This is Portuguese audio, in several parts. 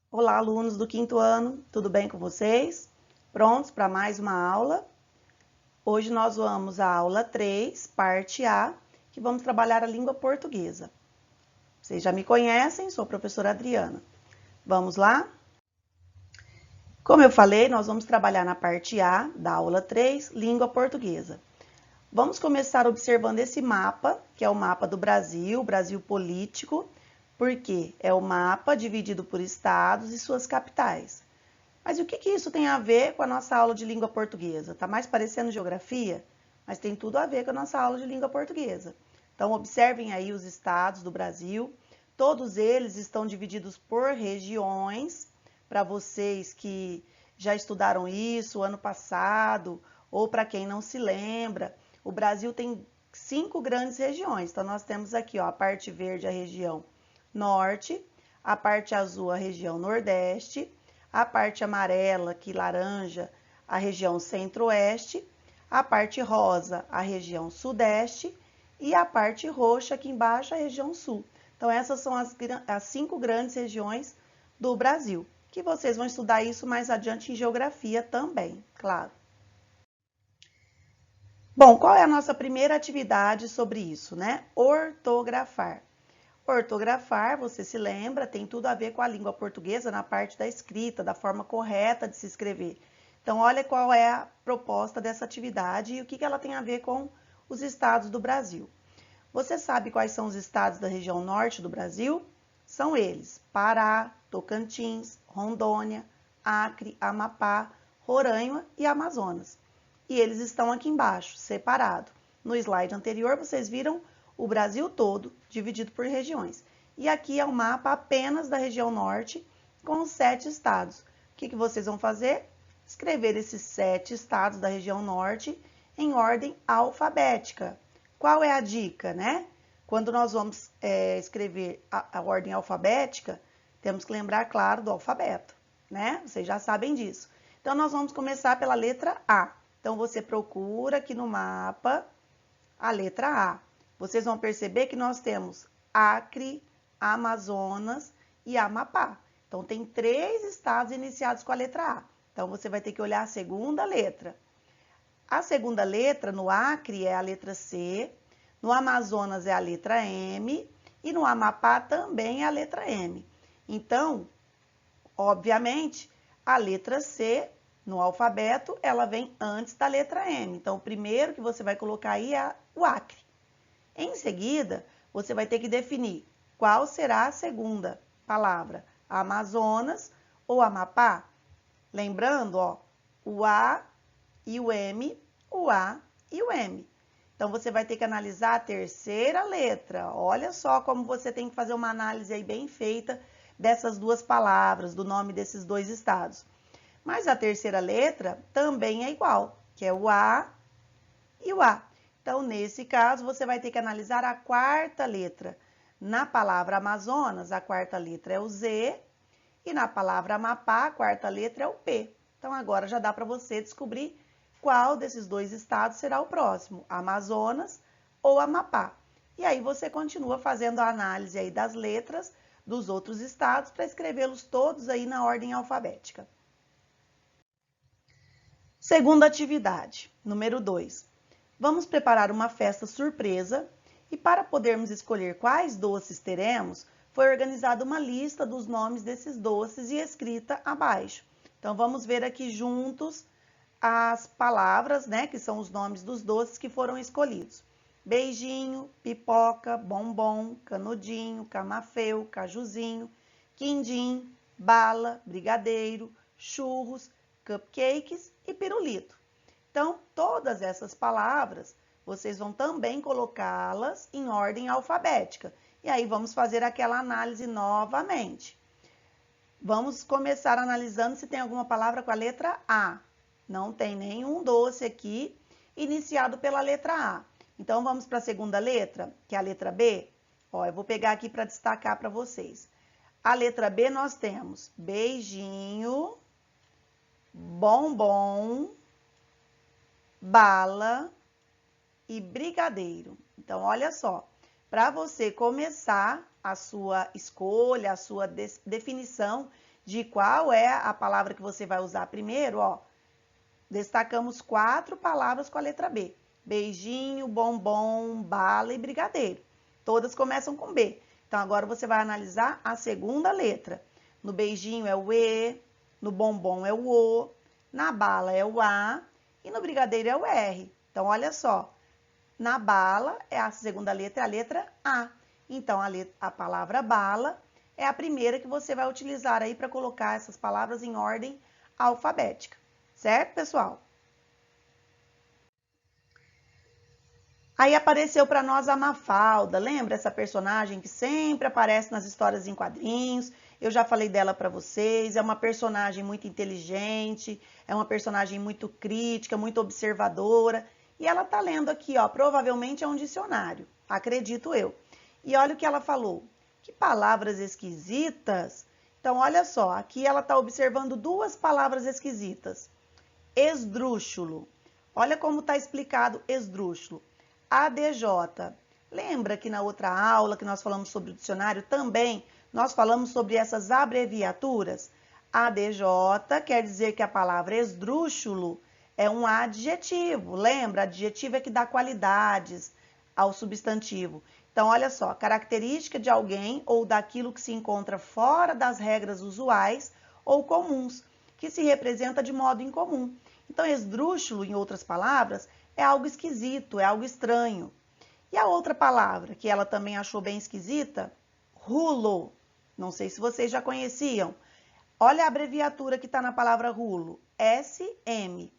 Olá, alunos do quinto ano, tudo bem com vocês? Prontos para mais uma aula? Hoje nós vamos à aula 3, parte A, que vamos trabalhar a língua portuguesa. Vocês já me conhecem, sou a professora Adriana. Vamos lá? Como eu falei, nós vamos trabalhar na parte A da aula 3, língua portuguesa. Vamos começar observando esse mapa, que é o mapa do Brasil, Brasil político, porque é o mapa dividido por estados e suas capitais. Mas o que isso tem a ver com a nossa aula de língua portuguesa? Está mais parecendo geografia, mas tem tudo a ver com a nossa aula de língua portuguesa. Então, observem aí os estados do Brasil. Todos eles estão divididos por regiões, para vocês que já estudaram isso ano passado, ou para quem não se lembra. O Brasil tem 5 grandes regiões. Então, nós temos aqui ó, a parte verde, a região norte, a parte azul, a região nordeste, a parte amarela, que laranja, a região centro-oeste, a parte rosa, a região sudeste e a parte roxa aqui embaixo, a região sul. Então, essas são as 5 grandes regiões do Brasil, que vocês vão estudar isso mais adiante em geografia também, claro. Bom, qual é a nossa primeira atividade sobre isso, né? Ortografar. Ortografar, você se lembra, tem tudo a ver com a língua portuguesa na parte da escrita, da forma correta de se escrever. Então, olha qual é a proposta dessa atividade e o que ela tem a ver com os estados do Brasil. Você sabe quais são os estados da região norte do Brasil? São eles: Pará, Tocantins, Rondônia, Acre, Amapá, Roraima e Amazonas. E eles estão aqui embaixo, separado. No slide anterior, vocês viram o Brasil todo, dividido por regiões. E aqui é o mapa apenas da região norte, com os 7 estados. O que vocês vão fazer? Escrever esses 7 estados da região norte em ordem alfabética. Qual é a dica, né? Quando nós vamos escrever a ordem alfabética, temos que lembrar, claro, do alfabeto, né? Vocês já sabem disso. Então, nós vamos começar pela letra A. Então, você procura aqui no mapa a letra A. Vocês vão perceber que nós temos Acre, Amazonas e Amapá. Então, tem 3 estados iniciados com a letra A. Então, você vai ter que olhar a segunda letra. A segunda letra no Acre é a letra C, no Amazonas é a letra M e no Amapá também é a letra M. Então, obviamente, a letra C no alfabeto, ela vem antes da letra M. Então, o primeiro que você vai colocar aí é o Acre. Em seguida, você vai ter que definir qual será a segunda palavra, Amazonas ou Amapá. Lembrando, ó, o A e o M, o A e o M. Então, você vai ter que analisar a terceira letra. Olha só como você tem que fazer uma análise aí bem feita dessas duas palavras, do nome desses dois estados. Mas a terceira letra também é igual, que é o A e o A. Então, nesse caso, você vai ter que analisar a quarta letra. Na palavra Amazonas, a quarta letra é o Z, e na palavra Amapá, a quarta letra é o P. Então, agora já dá para você descobrir qual desses dois estados será o próximo, Amazonas ou Amapá. E aí você continua fazendo a análise aí das letras dos outros estados para escrevê-los todos aí na ordem alfabética. Segunda atividade, número 2. Vamos preparar uma festa surpresa e para podermos escolher quais doces teremos, foi organizada uma lista dos nomes desses doces e escrita abaixo. Então, vamos ver aqui juntos as palavras, né, que são os nomes dos doces que foram escolhidos. Beijinho, pipoca, bombom, canudinho, camafeu, cajuzinho, quindim, bala, brigadeiro, churros, cupcakes e pirulito. Então, todas essas palavras, vocês vão também colocá-las em ordem alfabética. E aí, vamos fazer aquela análise novamente. Vamos começar analisando se tem alguma palavra com a letra A. Não tem nenhum doce aqui iniciado pela letra A. Então, vamos para a segunda letra, que é a letra B. Ó, eu vou pegar aqui para destacar para vocês. A letra B nós temos beijinho, bombom, bala e brigadeiro. Então, olha só, para você começar a sua escolha, a sua definição de qual é a palavra que você vai usar primeiro, ó, destacamos 4 palavras com a letra B. Beijinho, bombom, bala e brigadeiro. Todas começam com B. Então, agora você vai analisar a segunda letra. No beijinho é o E, no bombom é o O, na bala é o A e no brigadeiro é o R. Então, olha só. Na bala, a segunda letra é a letra A. Então, a palavra bala é a primeira que você vai utilizar aí para colocar essas palavras em ordem alfabética. Certo, pessoal? Aí apareceu para nós a Mafalda. Lembra essa personagem que sempre aparece nas histórias em quadrinhos? Eu já falei dela para vocês. É uma personagem muito inteligente, é uma personagem muito crítica, muito observadora. E ela tá lendo aqui, ó, provavelmente é um dicionário, acredito eu. E olha o que ela falou. Que palavras esquisitas. Então, olha só, aqui ela está observando 2 palavras esquisitas. Esdrúxulo. Olha como está explicado esdrúxulo. ADJ. Lembra que na outra aula que nós falamos sobre o dicionário também nós falamos sobre essas abreviaturas? ADJ quer dizer que a palavra esdrúxulo é um adjetivo. Lembra? Adjetivo é que dá qualidades ao substantivo. Então, olha só, característica de alguém ou daquilo que se encontra fora das regras usuais ou comuns, que se representa de modo incomum. Então, esdrúxulo, em outras palavras, é algo esquisito, é algo estranho. E a outra palavra, que ela também achou bem esquisita, rulo. Não sei se vocês já conheciam. Olha a abreviatura que está na palavra rulo, SM.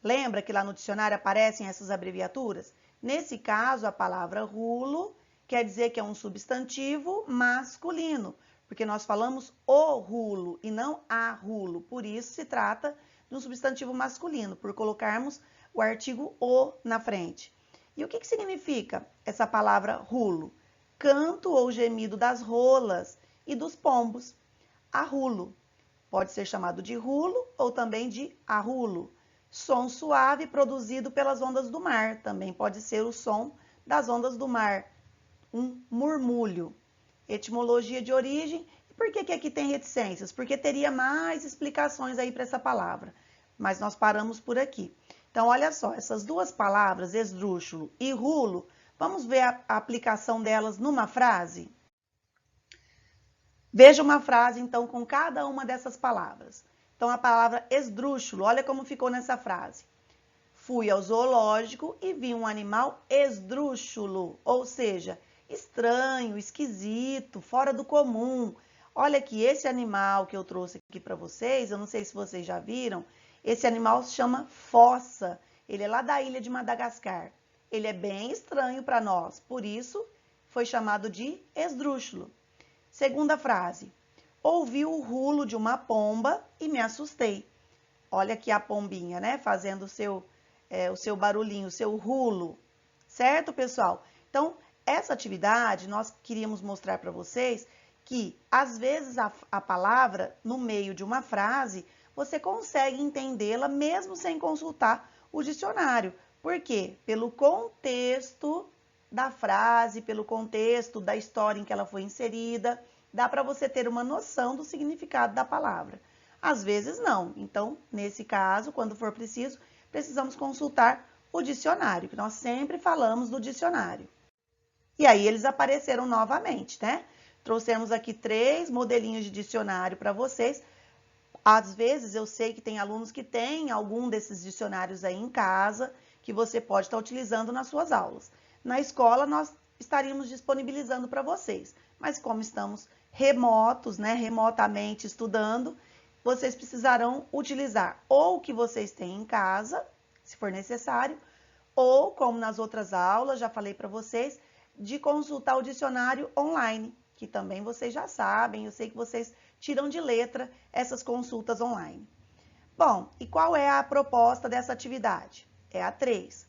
Lembra que lá no dicionário aparecem essas abreviaturas? Nesse caso, a palavra rulo quer dizer que é um substantivo masculino, porque nós falamos o rulo e não a rulo. Por isso se trata de um substantivo masculino, por colocarmos o artigo o na frente. E o que significa essa palavra rulo? Canto ou gemido das rolas e dos pombos. Arrulo. Pode ser chamado de rulo ou também de arrulo. Som suave produzido pelas ondas do mar. Também pode ser o som das ondas do mar. Um murmúrio. Etimologia de origem. E por que aqui tem reticências? Porque teria mais explicações aí para essa palavra. Mas nós paramos por aqui. Então, olha só, essas 2 palavras, esdrúxulo e rulo, vamos ver a aplicação delas numa frase? Veja uma frase, então, com cada uma dessas palavras. Então, a palavra esdrúxulo, olha como ficou nessa frase. Fui ao zoológico e vi um animal esdrúxulo, ou seja, estranho, esquisito, fora do comum. Olha que esse animal que eu trouxe aqui para vocês, eu não sei se vocês já viram, esse animal se chama fossa. Ele é lá da ilha de Madagascar. Ele é bem estranho para nós, por isso foi chamado de esdrúxulo. Segunda frase. Ouvi o rulo de uma pomba e me assustei. Olha aqui a pombinha, né? Fazendo o seu barulhinho, o seu rulo. Certo, pessoal? Então, essa atividade nós queríamos mostrar para vocês que, às vezes, a palavra no meio de uma frase, você consegue entendê-la mesmo sem consultar o dicionário. Por quê? Pelo contexto da frase, pelo contexto da história em que ela foi inserida, dá para você ter uma noção do significado da palavra. Às vezes não. Então, nesse caso, quando for preciso, precisamos consultar o dicionário, que nós sempre falamos do dicionário. E aí eles apareceram novamente, né? Trouxemos aqui 3 modelinhos de dicionário para vocês. Às vezes eu sei que tem alunos que têm algum desses dicionários aí em casa, que você pode estar utilizando nas suas aulas. Na escola nós estaríamos disponibilizando para vocês, mas como estamos remotos, né, remotamente estudando, vocês precisarão utilizar ou o que vocês têm em casa, se for necessário, ou, como nas outras aulas, já falei para vocês, de consultar o dicionário online, que também vocês já sabem, eu sei que vocês tiram de letra essas consultas online. Bom, e qual é a proposta dessa atividade? É a 3.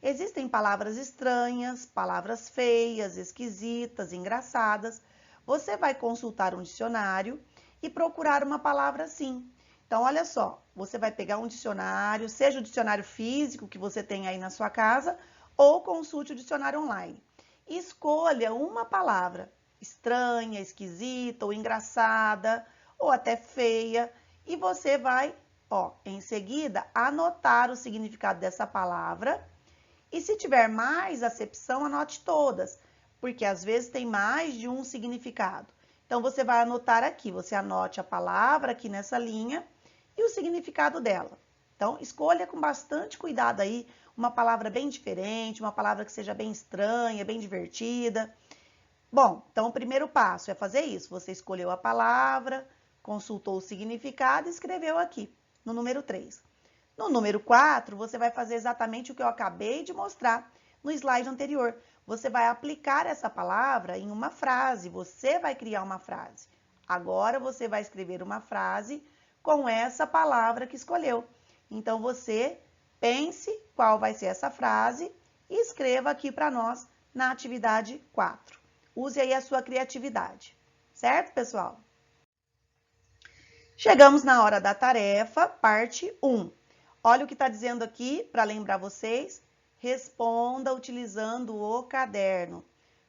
Existem palavras estranhas, palavras feias, esquisitas, engraçadas. Você vai consultar um dicionário e procurar uma palavra assim. Então, olha só, você vai pegar um dicionário, seja o dicionário físico que você tem aí na sua casa, ou consulte o dicionário online. Escolha uma palavra estranha, esquisita ou engraçada, ou até feia, e você vai, ó, em seguida, anotar o significado dessa palavra. E se tiver mais acepção, anote todas, porque às vezes tem mais de um significado. Então, você vai anotar aqui, você anote a palavra aqui nessa linha e o significado dela. Então, escolha com bastante cuidado aí uma palavra bem diferente, uma palavra que seja bem estranha, bem divertida. Bom, então o primeiro passo é fazer isso. Você escolheu a palavra, consultou o significado e escreveu aqui, no número 3. No número 4, você vai fazer exatamente o que eu acabei de mostrar no slide anterior. Você vai aplicar essa palavra em uma frase, você vai criar uma frase. Agora você vai escrever uma frase com essa palavra que escolheu. Então você pense qual vai ser essa frase e escreva aqui para nós na atividade 4. Use aí a sua criatividade, certo, pessoal? Chegamos na hora da tarefa, parte 1. Olha o que está dizendo aqui, para lembrar vocês, responda utilizando o caderno.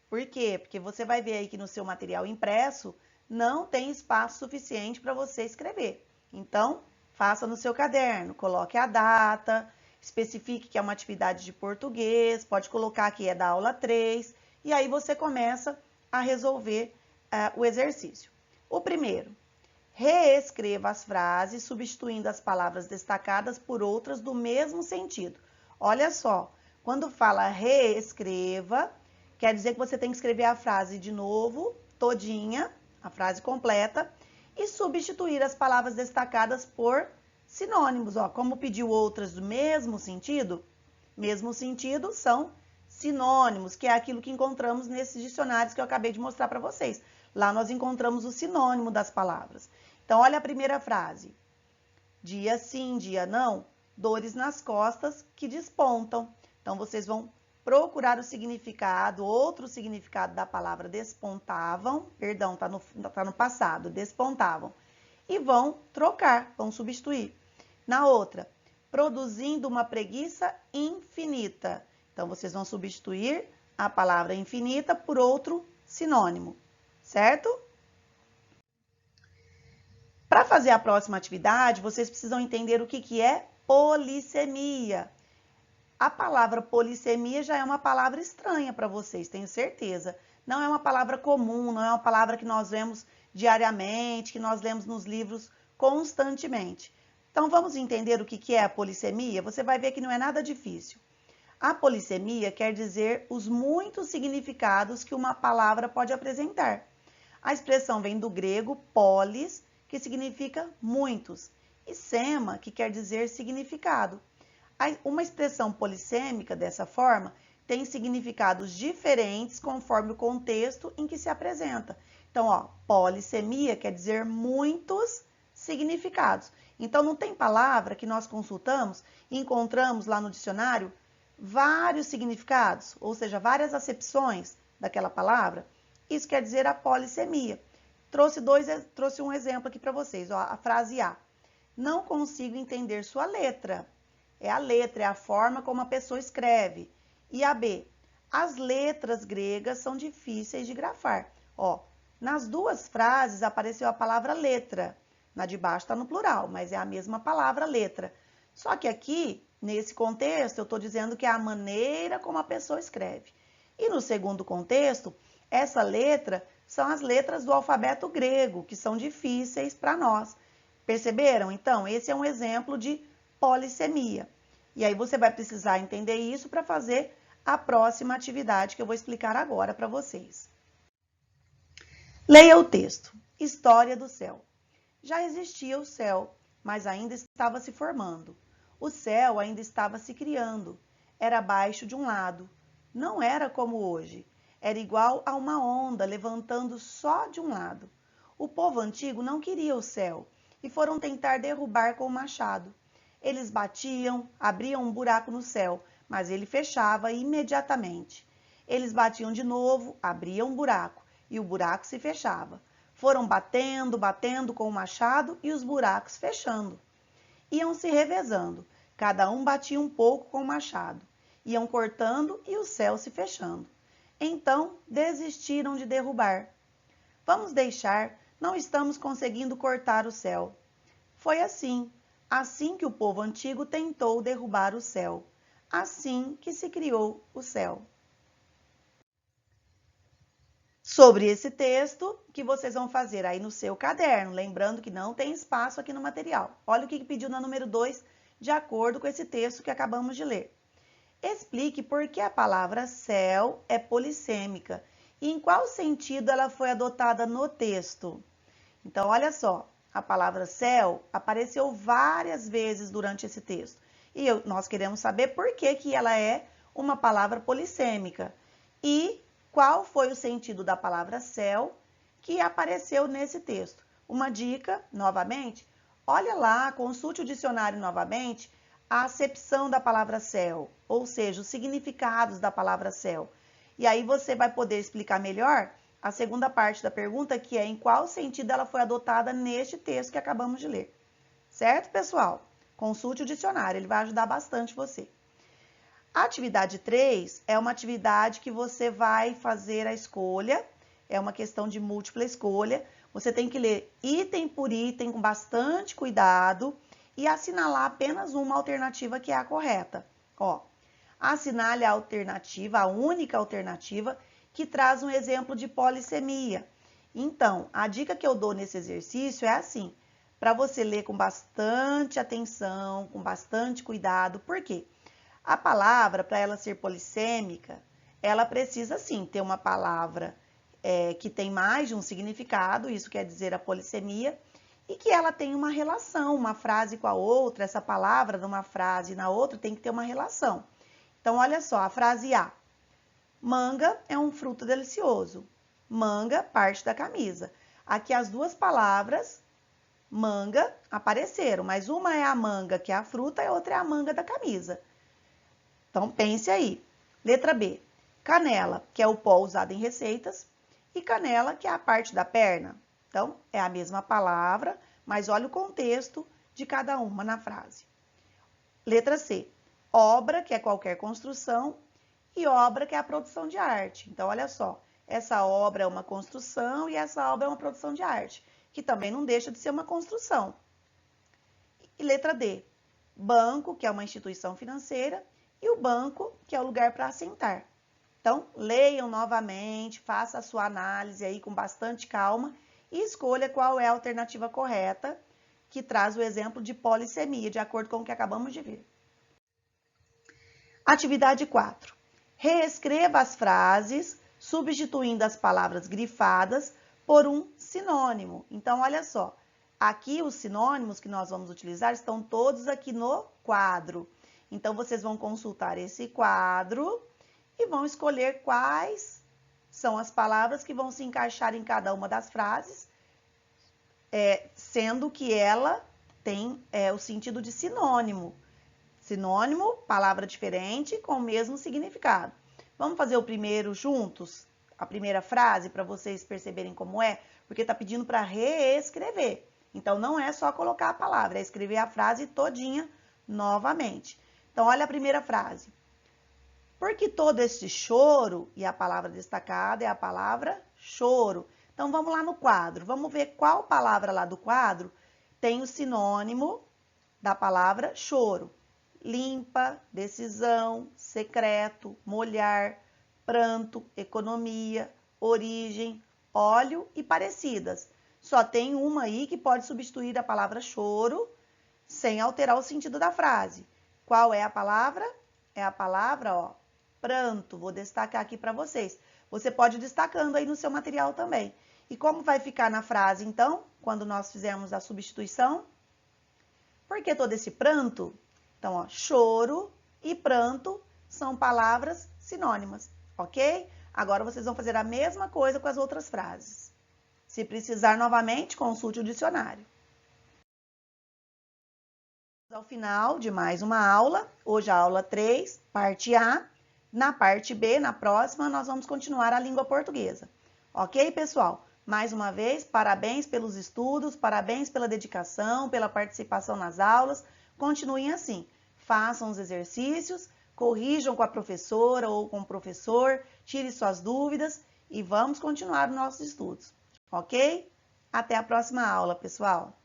Por quê? Porque você vai ver aí que no seu material impresso não tem espaço suficiente para você escrever. Então, faça no seu caderno, coloque a data, especifique que é uma atividade de português, pode colocar que é da aula 3, e aí você começa a resolver o exercício. O primeiro. Reescreva as frases, substituindo as palavras destacadas por outras do mesmo sentido. Olha só, quando fala reescreva, quer dizer que você tem que escrever a frase de novo, todinha, a frase completa, e substituir as palavras destacadas por sinônimos. Ó, como pediu outras do mesmo sentido são sinônimos, que é aquilo que encontramos nesses dicionários que eu acabei de mostrar para vocês. Lá nós encontramos o sinônimo das palavras. Então, olha a primeira frase. Dia sim, dia não, dores nas costas que despontam. Então, vocês vão procurar o significado, outro significado da palavra despontavam, perdão, tá no passado, despontavam. E vão trocar, vão substituir. Na outra, produzindo uma preguiça infinita. Então, vocês vão substituir a palavra infinita por outro sinônimo, certo? Para fazer a próxima atividade, vocês precisam entender o que é polissemia. A palavra polissemia já é uma palavra estranha para vocês, tenho certeza. Não é uma palavra comum, não é uma palavra que nós vemos diariamente, que nós lemos nos livros constantemente. Então, vamos entender o que é a polissemia? Você vai ver que não é nada difícil. A polissemia quer dizer os muitos significados que uma palavra pode apresentar. A expressão vem do grego polis, que significa muitos, e sema, que quer dizer significado. Uma expressão polissêmica, dessa forma, tem significados diferentes conforme o contexto em que se apresenta. Então, ó, polissemia quer dizer muitos significados. Então, não tem palavra que nós consultamos e encontramos lá no dicionário vários significados, ou seja, várias acepções daquela palavra? Isso quer dizer a polissemia. Trouxe um exemplo aqui para vocês, ó, a frase A. Não consigo entender sua letra. É a letra, é a forma como a pessoa escreve. E a B. As letras gregas são difíceis de grafar. Ó, nas duas frases apareceu a palavra letra. Na de baixo está no plural, mas é a mesma palavra letra. Só que aqui, nesse contexto, eu estou dizendo que é a maneira como a pessoa escreve. E no segundo contexto, essa letra são as letras do alfabeto grego, que são difíceis para nós. Perceberam? Então, esse é um exemplo de polissemia. E aí você vai precisar entender isso para fazer a próxima atividade que eu vou explicar agora para vocês. Leia o texto. História do céu. Já existia o céu, mas ainda estava se formando. O céu ainda estava se criando. Era baixo de um lado. Não era como hoje. Era igual a uma onda levantando só de um lado. O povo antigo não queria o céu e foram tentar derrubar com o machado. Eles batiam, abriam um buraco no céu, mas ele fechava imediatamente. Eles batiam de novo, abriam um buraco e o buraco se fechava. Foram batendo, batendo com o machado e os buracos fechando. Iam se revezando, cada um batia um pouco com o machado. Iam cortando e o céu se fechando. Então desistiram de derrubar. Vamos deixar Não estamos conseguindo cortar o céu. Foi assim que o povo antigo tentou derrubar o céu. Assim que se criou o céu. Sobre esse texto que vocês vão fazer aí no seu caderno, lembrando que não tem espaço aqui no material. Olha o que pediu na número 2, de acordo com esse texto que acabamos de ler. Explique por que a palavra céu é polissêmica e em qual sentido ela foi adotada no texto. Então, olha só, a palavra céu apareceu várias vezes durante esse texto. E nós queremos saber por que ela é uma palavra polissêmica. E qual foi o sentido da palavra céu que apareceu nesse texto. Uma dica, novamente, olha lá, consulte o dicionário novamente, a acepção da palavra céu, ou seja, os significados da palavra céu. E aí você vai poder explicar melhor a segunda parte da pergunta, que é em qual sentido ela foi adotada neste texto que acabamos de ler. Certo, pessoal? Consulte o dicionário, ele vai ajudar bastante você. A atividade 3 é uma atividade que você vai fazer a escolha, é uma questão de múltipla escolha. Você tem que ler item por item com bastante cuidado e assinalar apenas uma alternativa que é a correta. Ó, assinale a alternativa, a única alternativa, que traz um exemplo de polissemia. Então, a dica que eu dou nesse exercício é assim, para você ler com bastante atenção, com bastante cuidado. Por quê? A palavra, para ela ser polissêmica, ela precisa sim ter uma palavra que tem mais de um significado, isso quer dizer a polissemia, e que ela tem uma relação, uma frase com a outra, essa palavra numa frase e na outra tem que ter uma relação. Então, olha só, a frase A. Manga é um fruto delicioso. Manga, parte da camisa. Aqui as duas palavras manga apareceram, mas uma é a manga, que é a fruta, e a outra é a manga da camisa. Então, pense aí. Letra B. Canela, que é o pó usado em receitas, e canela, que é a parte da perna. Então, é a mesma palavra, mas olha o contexto de cada uma na frase. Letra C. Obra, que é qualquer construção, e obra, que é a produção de arte. Então, olha só, essa obra é uma construção e essa obra é uma produção de arte, que também não deixa de ser uma construção. E letra D. Banco, que é uma instituição financeira, e o banco, que é o lugar para assentar. Então, leiam novamente, faça a sua análise aí com bastante calma e escolha qual é a alternativa correta, que traz o exemplo de polissemia, de acordo com o que acabamos de ver. Atividade 4. Reescreva as frases, substituindo as palavras grifadas por um sinônimo. Então, olha só, aqui os sinônimos que nós vamos utilizar estão todos aqui no quadro. Então, vocês vão consultar esse quadro e vão escolher quais são as palavras que vão se encaixar em cada uma das frases, sendo que ela tem o sentido de sinônimo. Sinônimo, palavra diferente com o mesmo significado. Vamos fazer o primeiro juntos? A primeira frase, para vocês perceberem como é, porque está pedindo para reescrever. Então, não é só colocar a palavra, é escrever a frase todinha novamente. Então, olha a primeira frase. Porque todo este choro, e a palavra destacada é a palavra choro. Então, vamos lá no quadro. Vamos ver qual palavra lá do quadro tem o sinônimo da palavra choro. Limpa, decisão, secreto, molhar, pranto, economia, origem, óleo e parecidas. Só tem uma aí que pode substituir a palavra choro sem alterar o sentido da frase. Qual é a palavra? É a palavra, ó, pranto. Vou destacar aqui para vocês. Você pode ir destacando aí no seu material também. E como vai ficar na frase, então, quando nós fizermos a substituição? Por que todo esse pranto? Então, ó, choro e pranto são palavras sinônimas, ok? Agora, vocês vão fazer a mesma coisa com as outras frases. Se precisar novamente, consulte o dicionário. Ao final de mais uma aula, hoje a aula 3, parte A. Na parte B, na próxima, nós vamos continuar a língua portuguesa. Ok, pessoal? Mais uma vez, parabéns pelos estudos, parabéns pela dedicação, pela participação nas aulas. Continuem assim, façam os exercícios, corrijam com a professora ou com o professor, tire suas dúvidas e vamos continuar os nossos estudos, ok? Até a próxima aula, pessoal!